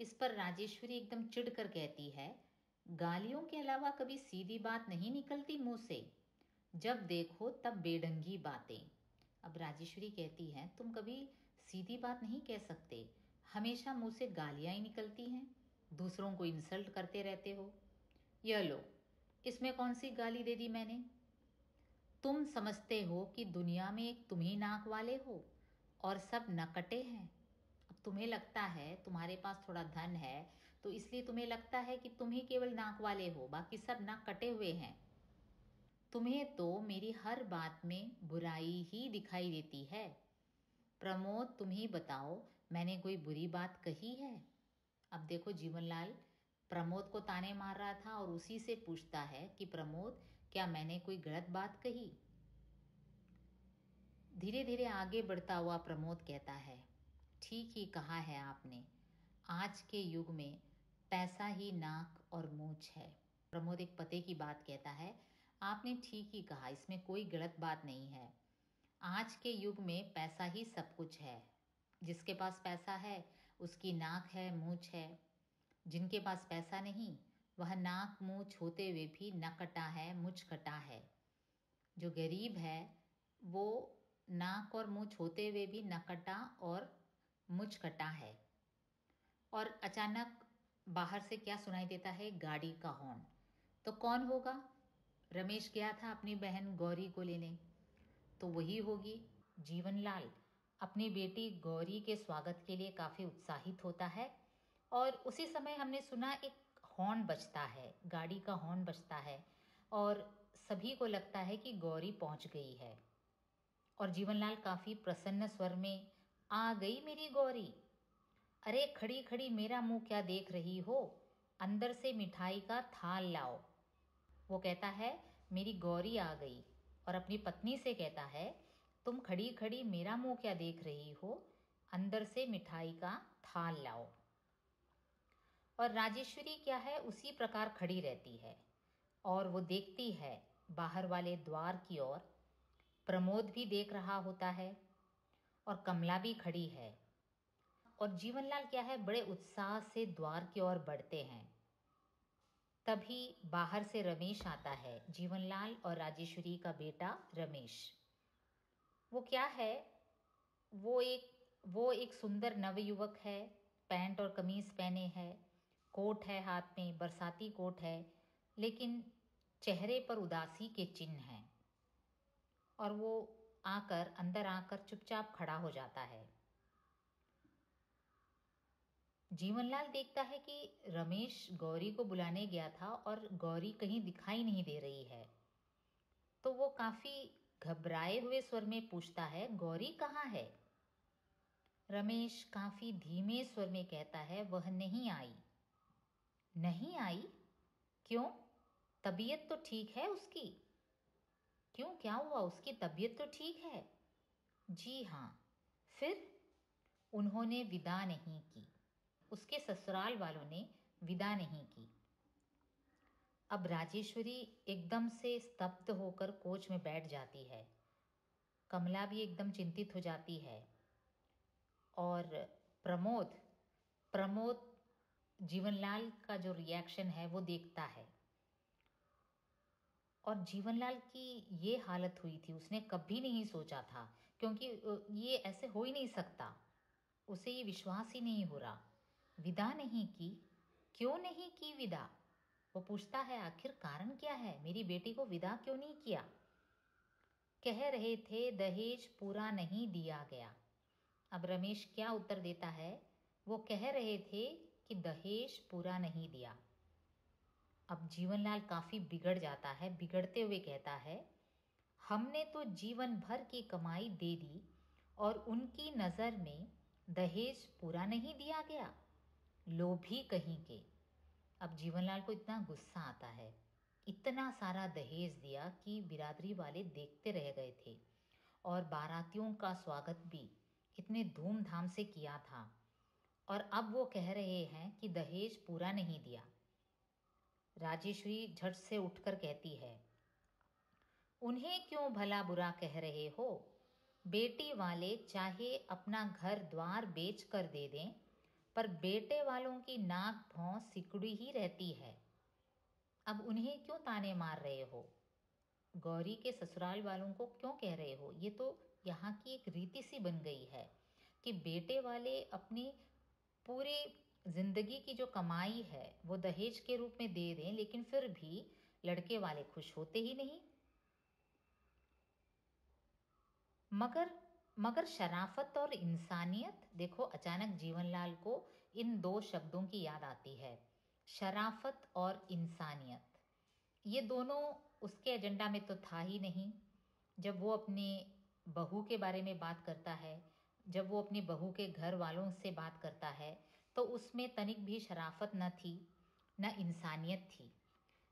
A: इस पर राजेश्वरी एकदम चिढ़ कर कहती है, गालियों के अलावा कभी सीधी बात नहीं निकलती मुंह से, जब देखो तब बेढंगी बातें। अब राजेश्वरी कहती है, तुम कभी सीधी बात नहीं कह सकते, हमेशा मुंह से गालियां ही निकलती हैं, दूसरों को इंसल्ट करते रहते हो। यह लो, इसमें कौन सी गाली दे दी मैंने? तुम समझते हो कि दुनिया में एक तुम ही नाक वाले हो और सब नकटे हैं। अब तुम्हें लगता है तुम्हारे पास थोड़ा धन है, तो इसलिए तुम्हें लगता है कि तुम ही केवल नाक वाले हो, बाकी सब नाक कटे हुए हैं। तुम्हें तो मेरी हर बात में बुराई ही दिखाई देती है। प्रमोद, तुम ही बताओ, मैंने कोई बुरी बात कही है? अब देखो, जीवनलाल प्रमोद को ताने मार रहा था और उसी से पूछता है कि प्रमोद, क्या मैंने कोई गलत बात कही? धीरे धीरे आगे बढ़ता हुआ प्रमोद कहता है, ठीक ही कहा है आपने, आज के युग में पैसा ही नाक और मूंछ है। प्रमोद एक पते की बात कहता है, आपने ठीक ही कहा, इसमें कोई गलत बात नहीं है। आज के युग में पैसा ही सब कुछ है। जिसके पास पैसा है उसकी नाक है, मूंछ है। जिनके पास पैसा नहीं, वह नाक मूंछ होते हुए भी न कटा है, मुझ कटा है। जो गरीब है वो नाक और मूंछ होते हुए भी न कटा और मुझ कटा है। और अचानक बाहर से क्या सुनाई देता है? गाड़ी का हॉर्न। तो कौन होगा? रमेश गया था अपनी बहन गौरी को लेने, तो वही होगी। जीवनलाल अपनी बेटी गौरी के स्वागत के लिए काफ़ी उत्साहित होता है और उसी समय हमने सुना एक हॉर्न बजता है, गाड़ी का हॉर्न बजता है और सभी को लगता है कि गौरी पहुंच गई है। और जीवनलाल काफ़ी प्रसन्न स्वर में, आ गई मेरी गौरी, अरे खड़ी खड़ी मेरा मुंह क्या देख रही हो, अंदर से मिठाई का थाल लाओ। वो कहता है मेरी गौरी आ गई और अपनी पत्नी से कहता है, तुम खड़ी खड़ी मेरा मुंह क्या देख रही हो, अंदर से मिठाई का थाल लाओ। और राजेश्वरी क्या है, उसी प्रकार खड़ी रहती है और वो देखती है बाहर वाले द्वार की ओर। प्रमोद भी देख रहा होता है और कमला भी खड़ी है। और जीवनलाल क्या है, बड़े उत्साह से द्वार की ओर बढ़ते हैं। तभी बाहर से रमेश आता है, जीवनलाल और राजेश्वरी का बेटा रमेश। वो क्या है, वो एक सुंदर नवयुवक है, पैंट और कमीज पहने है, कोट है हाथ में, बरसाती कोट है, लेकिन चेहरे पर उदासी के चिन्ह हैं। और वो अंदर आकर चुपचाप खड़ा हो जाता है। जीवनलाल देखता है कि रमेश गौरी को बुलाने गया था और गौरी कहीं दिखाई नहीं दे रही है। तो वो काफी घबराए हुए स्वर में पूछता है, गौरी कहाँ है? रमेश काफी धीमे स्वर में कहता है, वह नहीं आई। नहीं आई? क्यों? तबीयत तो ठीक है उसकी। क्यों, क्या हुआ? उसकी तबीयत तो ठीक है। जी हाँ। फिर? उन्होंने विदा नहीं की, उसके ससुराल वालों ने विदा नहीं की। अब राजेश्वरी एकदम से स्तब्ध होकर कोच में बैठ जाती है। कमला भी एकदम चिंतित हो जाती है। और प्रमोद प्रमोद जीवनलाल का जो रिएक्शन है वो देखता है। और जीवनलाल की ये हालत हुई थी, उसने कभी नहीं सोचा था, क्योंकि ये ऐसे हो ही नहीं सकता। उसे ये विश्वास ही नहीं हो रहा। विदा नहीं की? क्यों नहीं की विदा? वो पूछता है, आखिर कारण क्या है, मेरी बेटी को विदा क्यों नहीं किया? कह रहे थे दहेज पूरा नहीं दिया गया। अब रमेश क्या उत्तर देता है? वो कह रहे थे कि दहेज पूरा नहीं दिया। अब जीवनलाल काफी बिगड़ जाता है, बिगड़ते हुए कहता है, हमने तो जीवन भर की कमाई दे दी और उनकी नज़र में दहेज पूरा नहीं दिया गया। लोभी कहीं के। अब जीवनलाल को इतना गुस्सा आता है, इतना सारा दहेज दिया कि बिरादरी वाले देखते रह गए थे और बारातियों का स्वागत भी कितने धूमधाम से किया था, और अब वो कह रहे हैं कि दहेज पूरा नहीं दिया। राजेश्वरी झट से उठकर कहती है, उन्हें क्यों भला बुरा कह रहे हो? बेटी वाले चाहे अपना घर द्वार बेच कर दे दें, पर बेटे वालों की नाक भौं सिकुड़ी ही रहती है। अब उन्हें क्यों ताने मार रहे हो? गौरी के ससुराल वालों को क्यों कह रहे हो? ये तो यहाँ की एक रीति सी बन गई है कि बेटे वाले अपनी पूरी जिंदगी की जो कमाई है वो दहेज के रूप में दे दें, लेकिन फिर भी लड़के वाले खुश होते ही नहीं। मगर मगर शराफत और इंसानियत, देखो अचानक जीवनलाल को इन दो शब्दों की याद आती है, शराफत और इंसानियत। ये दोनों उसके एजेंडा में तो था ही नहीं। जब वो अपने बहू के बारे में बात करता है, जब वो अपनी बहू के घर वालों से बात करता है, तो उसमें तनिक भी शराफत न थी, न इंसानियत थी।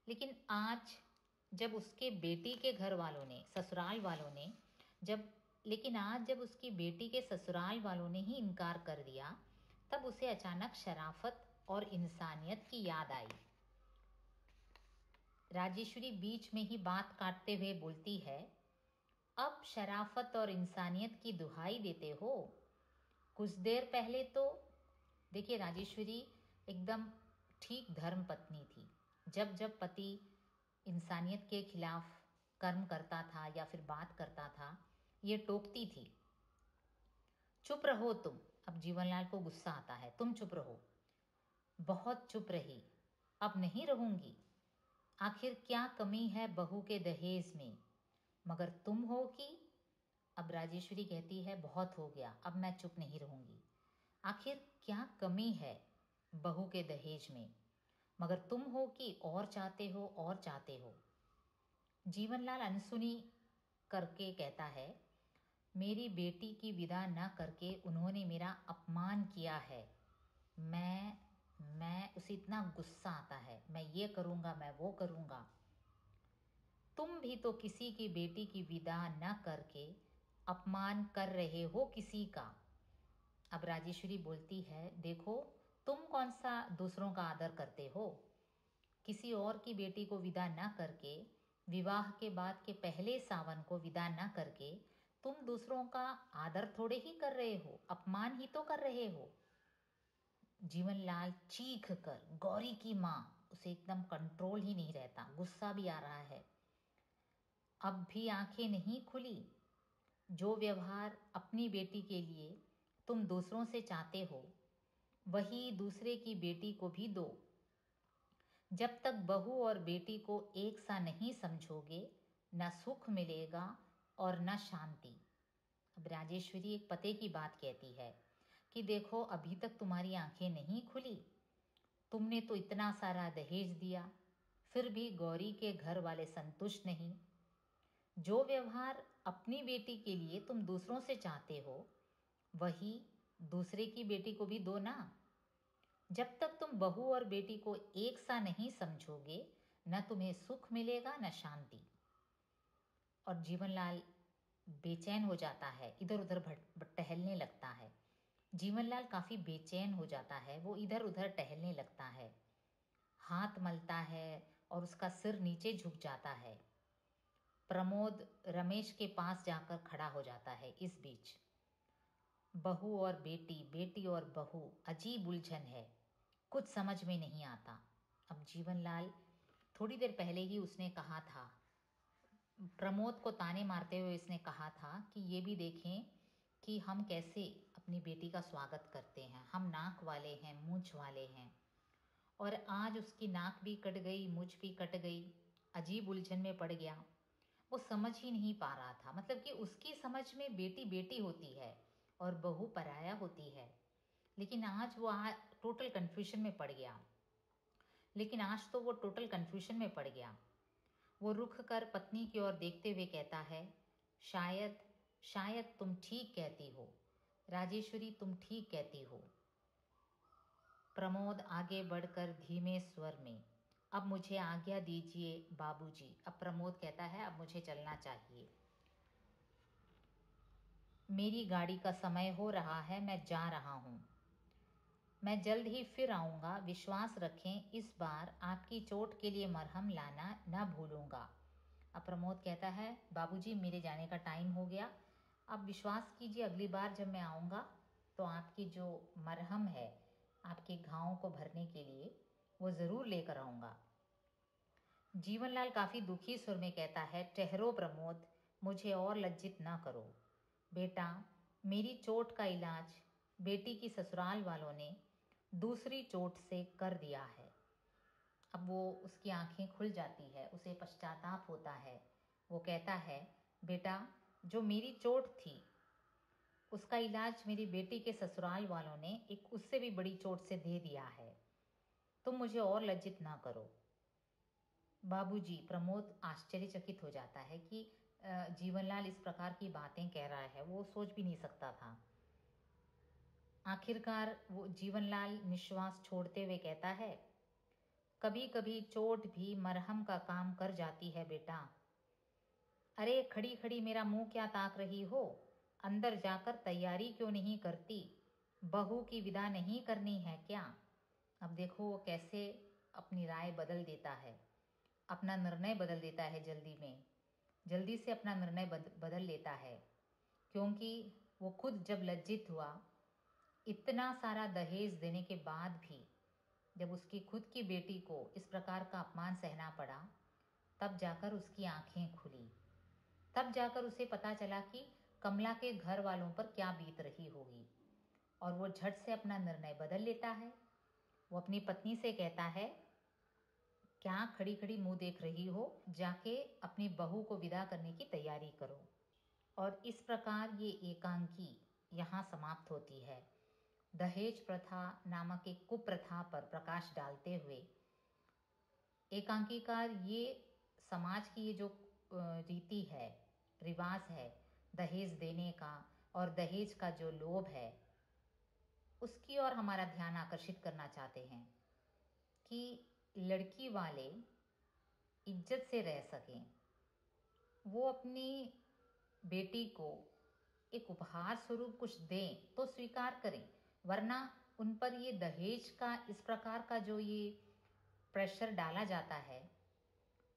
A: लेकिन आज जब उसके बेटी के घर वालों ने, ससुराल वालों ने जब लेकिन आज जब उसकी बेटी के ससुराल वालों ने ही इनकार कर दिया, तब उसे अचानक शराफत और इंसानियत की याद आई। राजेश्वरी बीच में ही बात काटते हुए बोलती है, अब शराफत और इंसानियत की दुहाई देते हो? कुछ देर पहले तो देखिए, राजेश्वरी एकदम ठीक धर्म पत्नी थी। जब जब पति इंसानियत के खिलाफ कर्म करता था या फिर बात करता था, ये टोकती थी, चुप रहो तुम। अब जीवनलाल को गुस्सा आता है, तुम चुप रहो। बहुत चुप रही, अब नहीं रहूंगी। आखिर क्या कमी है बहू के दहेज में, मगर तुम हो कि। अब राजेश्वरी कहती है, बहुत हो गया, अब मैं चुप नहीं रहूंगी। आखिर क्या कमी है बहू के दहेज में, मगर तुम हो कि और चाहते हो और चाहते हो। जीवनलाल अनसुनी करके कहता है, मेरी बेटी की विदा न करके उन्होंने मेरा अपमान किया है। मैं उसे इतना गुस्सा आता है, मैं ये करूँगा, मैं वो करूँगा। तुम भी तो किसी की बेटी की विदा न करके अपमान कर रहे हो किसी का। अब राजेश्वरी बोलती है, देखो तुम कौन सा दूसरों का आदर करते हो? किसी और की बेटी को विदा न करके, विवाह के बाद के पहले सावन को विदा न करके तुम दूसरों का आदर थोड़े ही कर रहे हो, अपमान ही तो कर रहे हो। जीवनलाल चीख कर, गौरी की माँ, उसे एकदम कंट्रोल ही नहीं रहता, गुस्सा भी आ रहा है। अब भी आंखें नहीं खुली? जो व्यवहार अपनी बेटी के लिए तुम दूसरों से चाहते हो, वही दूसरे की बेटी को भी दो। जब तक बहू और बेटी को एक सा नहीं समझोगे, न सुख मिलेगा और न शांति। अब राजेश्वरी एक पते की बात कहती है कि देखो, अभी तक तुम्हारी आंखें नहीं खुली, तुमने तो इतना सारा दहेज दिया, फिर भी गौरी के घर वाले संतुष्ट नहीं। जो व्यवहार अपनी बेटी के लिए तुम दूसरों से चाहते हो, वही दूसरे की बेटी को भी दो ना। जब तक तुम बहू और बेटी को एक सा नहीं समझोगे, न तुम्हें सुख मिलेगा न शांति। और जीवनलाल बेचैन हो जाता है, इधर उधर टहलने लगता है। जीवनलाल काफ़ी बेचैन हो जाता है, वो इधर उधर टहलने लगता है, हाथ मलता है और उसका सिर नीचे झुक जाता है। प्रमोद रमेश के पास जाकर खड़ा हो जाता है। इस बीच बहू और बेटी, बेटी और बहू, अजीब उलझन है, कुछ समझ में नहीं आता। अब जीवनलाल, थोड़ी देर पहले ही उसने कहा था, प्रमोद को ताने मारते हुए इसने कहा था कि ये भी देखें कि हम कैसे अपनी बेटी का स्वागत करते हैं, हम नाक वाले हैं, मूंछ वाले हैं। और आज उसकी नाक भी कट गई, मूंछ भी कट गई, अजीब उलझन में पड़ गया। वो समझ ही नहीं पा रहा था, मतलब कि उसकी समझ में बेटी बेटी होती है और बहू पराया होती है। लेकिन आज वो टोटल कन्फ्यूजन में पड़ गया। में पड़ गया। वो रुक कर पत्नी की ओर देखते हुए कहता है, शायद शायद तुम ठीक कहती हो राजेश्वरी, तुम ठीक कहती हो। प्रमोद आगे बढ़कर धीमे स्वर में, अब मुझे आज्ञा दीजिए बाबूजी। अब प्रमोद कहता है, अब मुझे चलना चाहिए, मेरी गाड़ी का समय हो रहा है, मैं जा रहा हूँ, मैं जल्द ही फिर आऊँगा। विश्वास रखें, इस बार आपकी चोट के लिए मरहम लाना न भूलूँगा। अब प्रमोद कहता है, बाबूजी मेरे जाने का टाइम हो गया, अब विश्वास कीजिए अगली बार जब मैं आऊँगा तो आपकी जो मरहम है आपके घावों को भरने के लिए, वो ज़रूर लेकर आऊँगा। जीवनलाल काफ़ी दुखी सुर में कहता है, ठहरो प्रमोद, मुझे और लज्जित ना करो। बेटा, मेरी चोट का इलाज बेटी की ससुराल वालों ने दूसरी चोट से कर दिया है। अब वो उसकी आंखें खुल जाती है, उसे पश्चाताप होता है। वो कहता है, बेटा, जो मेरी चोट थी उसका इलाज मेरी बेटी के ससुराल वालों ने एक उससे भी बड़ी चोट से दे दिया है। तुम मुझे और लज्जित ना करो। बाबूजी, प्रमोद आश्चर्यचकित हो जाता है कि जीवनलाल इस प्रकार की बातें कह रहा है, वो सोच भी नहीं सकता था। आखिरकार वो जीवनलाल निश्वास छोड़ते हुए कहता है, कभी कभी चोट भी मरहम का काम कर जाती है बेटा। अरे खड़ी खड़ी मेरा मुंह क्या ताक रही हो? अंदर जाकर तैयारी क्यों नहीं करती? बहू की विदा नहीं करनी है क्या? अब देखो वो कैसे अपनी राय बदल देता है, अपना निर्णय बदल देता है जल्दी से अपना निर्णय बदल लेता है, क्योंकि वो खुद जब लज्जित हुआ, इतना सारा दहेज देने के बाद भी जब उसकी खुद की बेटी को इस प्रकार का अपमान सहना पड़ा, तब जाकर उसकी आंखें खुली। तब जाकर उसे पता चला कि कमला के घर वालों पर क्या बीत रही होगी, और वो झट से अपना निर्णय बदल लेता है। वो अपनी पत्नी से कहता है, क्या खड़ी खड़ी मुंह देख रही हो? जाके अपनी बहू को विदा करने की तैयारी करो। और इस प्रकार ये एकांकी यहाँ समाप्त होती है। दहेज प्रथा नामक एक कुप्रथा पर प्रकाश डालते हुए एकांकीकार ये समाज की ये जो रीति है, रिवाज है दहेज देने का और दहेज का जो लोभ है, उसकी ओर हमारा ध्यान आकर्षित करना चाहते हैं कि लड़की वाले इज्जत से रह सकें, वो अपनी बेटी को एक उपहार स्वरूप कुछ दें तो स्वीकार करें, वरना उन पर ये दहेज का इस प्रकार का जो ये प्रेशर डाला जाता है,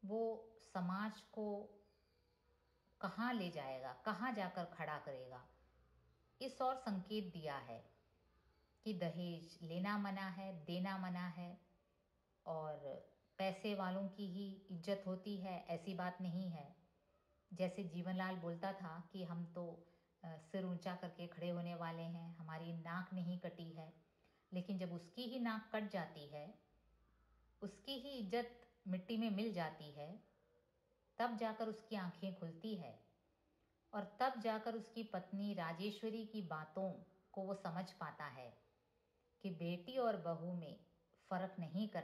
A: वो समाज को कहाँ ले जाएगा, कहाँ जाकर खड़ा करेगा। इस और संकेत दिया है कि दहेज लेना मना है, देना मना है, और पैसे वालों की ही इज्जत होती है, ऐसी बात नहीं है। जैसे जीवनलाल बोलता था कि हम तो सिर ऊंचा करके खड़े होने वाले हैं, हमारी नाक नहीं कटी है, लेकिन जब उसकी ही नाक कट जाती है, उसकी ही इज्जत मिट्टी में मिल जाती है, तब जाकर उसकी आंखें खुलती है, और तब जाकर उसकी पत्नी राजेश्वरी की बातों को वो समझ पाता है कि बेटी और बहू में फर्क नहीं कर